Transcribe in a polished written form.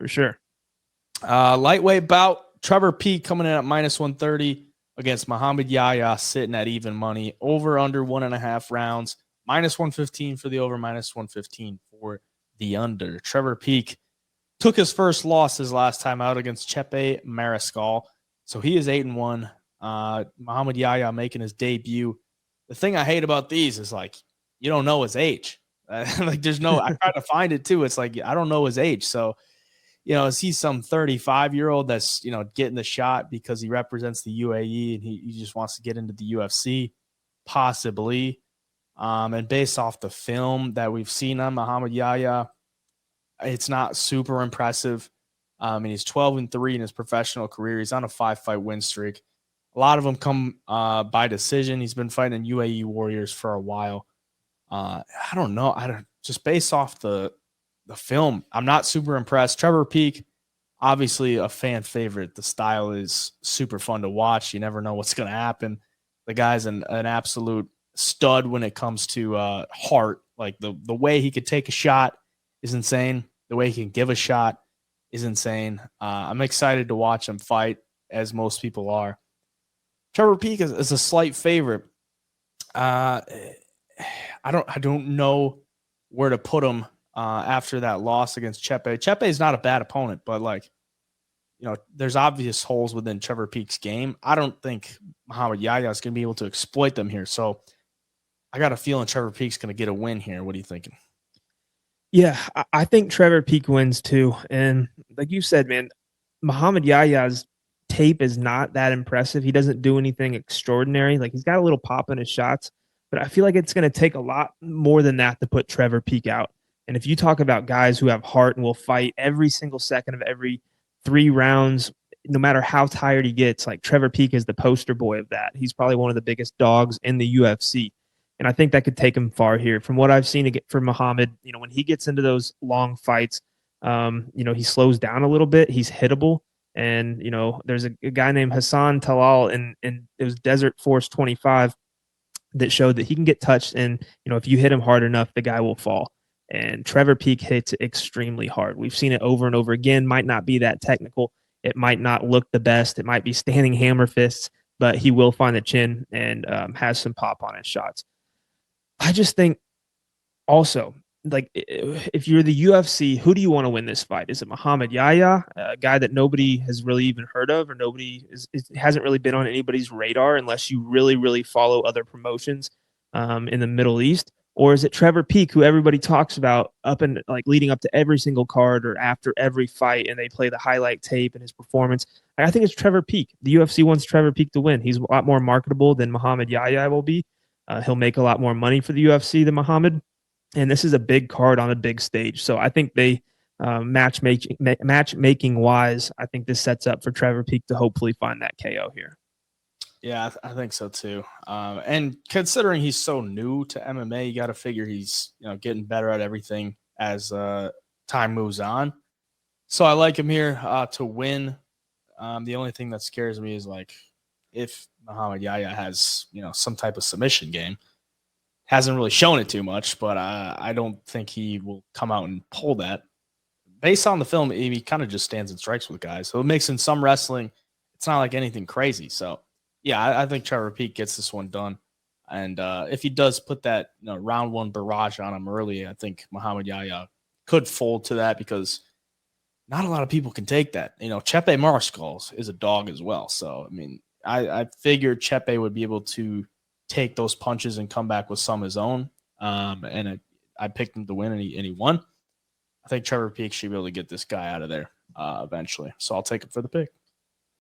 for sure. Lightweight bout, Trevor Peek coming in at -130 against Mohammad Yahya, sitting at even money. Over under 1.5 rounds. -115 for the over, -115 for the under. Trevor Peek took his first loss his last time out against Chepe Mariscal. So he is 8-1. Mohammad Yahya making his debut. The thing I hate about these is like, you don't know his age. Like there's no, I tried to find it too. It's like, I don't know his age. So, is he some 35-year-old that's, getting the shot because he represents the UAE and he just wants to get into the UFC? Possibly. And based off the film that we've seen on Mohammad Yahya, it's not super impressive. And he's 12-3 in his professional career. He's on a 5-fight win streak. A lot of them come by decision. He's been fighting UAE Warriors for a while. I don't know. Just based off the film, I'm not super impressed. Trevor Peek, obviously a fan favorite. The style is super fun to watch. You never know what's going to happen. The guy's an absolute stud when it comes to heart. Like the way he could take a shot is insane. The way he can give a shot is insane. I'm excited to watch him fight, as most people are. Trevor Peek is a slight favorite. I don't know where to put him after that loss against Chepe. Chepe is not a bad opponent, but there's obvious holes within Trevor Peek's game. I don't think Mohammad Yahya is going to be able to exploit them here. So I got a feeling Trevor Peek's going to get a win here. What are you thinking? Yeah, I think Trevor Peek wins too. And like you said, man, Mohammad Yahya's tape is not that impressive. He doesn't do anything extraordinary. Like he's got a little pop in his shots, but I feel like it's going to take a lot more than that to put Trevor Peek out. And if you talk about guys who have heart and will fight every single second of every 3 rounds, no matter how tired he gets, like Trevor Peek is the poster boy of that. He's probably one of the biggest dogs in the UFC. And I think that could take him far here. From what I've seen from Mohammad, when he gets into those long fights, he slows down a little bit. He's hittable. And, there's a guy named Hassan Talal and it was Desert Force 25 that showed that he can get touched. And, if you hit him hard enough, the guy will fall. And Trevor Peek hits extremely hard. We've seen it over and over again. Might not be that technical. It might not look the best. It might be standing hammer fists, but he will find the chin and has some pop on his shots. I just think also, like, if you're the UFC, who do you want to win this fight? Is it Mohammad Yahya, a guy that nobody has really even heard of, or hasn't really been on anybody's radar unless you really, really follow other promotions in the Middle East? Or is it Trevor Peek, who everybody talks about leading up to every single card or after every fight, and they play the highlight tape and his performance? I think it's Trevor Peek. The UFC wants Trevor Peek to win. He's a lot more marketable than Mohammad Yahya will be. He'll make a lot more money for the UFC than Mohammad. And this is a big card on a big stage. So I think they matchmaking wise, I think this sets up for Trevor Peek to hopefully find that KO here. Yeah, I think so too. And considering he's so new to MMA, you got to figure he's getting better at everything as time moves on. So I like him here to win. The only thing that scares me is if Mohammad Yahya has some type of submission game. Hasn't really shown it too much, but I don't think he will come out and pull that. Based on the film, he kind of just stands and strikes with guys. So it makes in some wrestling, it's not like anything crazy. So yeah, I think Trevor Peek gets this one done. And if he does put that round 1 barrage on him early, I think Mohammad Yahya could fold to that because not a lot of people can take that. Chepe Mariscal is a dog as well. So, I mean, I figured Chepe would be able to take those punches and come back with some of his own. And I picked him to win and he won. I think Trevor Peek should be able to get this guy out of there eventually. So I'll take him for the pick.